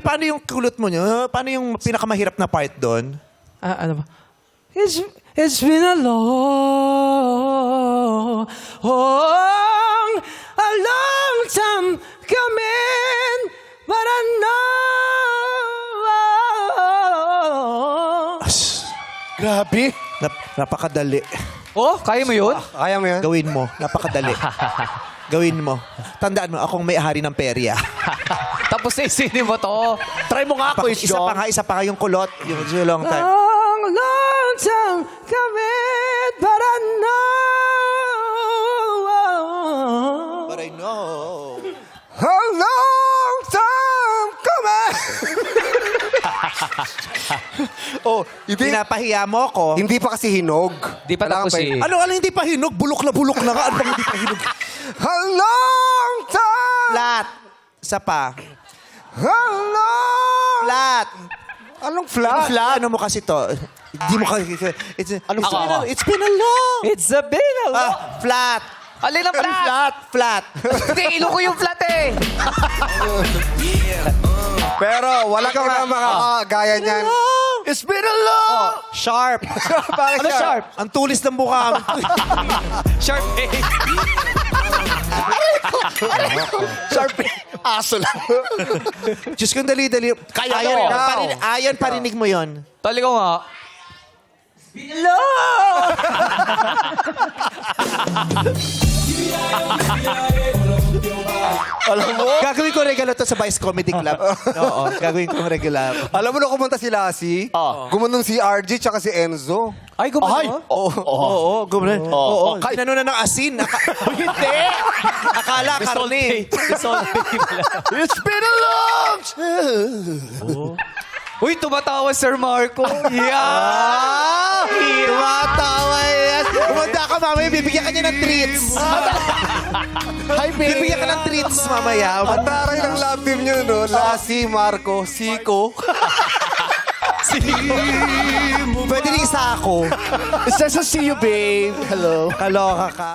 paano yung kulot mo nyo? Paano yung pinakamahirap na part doon? Ano ba? It's been a long time coming, but I know. Grabe. Napakadali. Oh, kaya mo yun? Kaya mo yan? Gawin mo. Napakadali. Gawin mo. Tandaan mo, akong may-hari ng perya. Tapos isinin mo to. Try mo nga, Quiz Isa pa Jong. nga, isa pa nga yung kulot. Yung long time. Long time coming, but I know. But I know. A long time coming. Oh, hindi, Pinapahiya mo ko. hindi pa kasi hinog. Di pa Kailangan tapos eh. Ano hindi pa hinog? Bulok na nga. Ano bang hindi pa hinog? A long time. Flat. Isa pa. A long. Flat. Anong flat? Ano mo kasi to? Hindi mo kasi... Anong flat? It's been a long... It's a bit a long. Flat. Alin ang flat? Flat. Hindi, ilo ko yung flat eh. Pero walang ibang makakagaya niyan. It's been a long... Sharp. Bakit Ano sharp? Ang tulis ng mukha. Sharp eh. Sharp. Aso lang. Diyos kong dali-dali. Kaya Ayan, daw. ayan, parinig mo yon. Tali ko nga. Alam mo? Gagawin ko regalo to sa Vice Comedy Club. Oo, gagawin ko regular. Alam mo na kumunta si Lassie? Gumanong si RJ tsaka si Enzo. Ay, gumano? Oo, gumana. Oo, kinano na ng asin. Hindi! Akala karne. It's been a long Uy, tumatawa Sir Marco. Yeah! Tumatawa yan. Kumanda ka mamaya, bibigyan ka niya ng treats. Hi, babe. Bibigyan ka ng treats mamaya. Ang taray ng love team nyo, no? Lassie, Marco, Siko. Pwede rin isa ako. It's nice to see you, babe. Hello. Kaloka ka.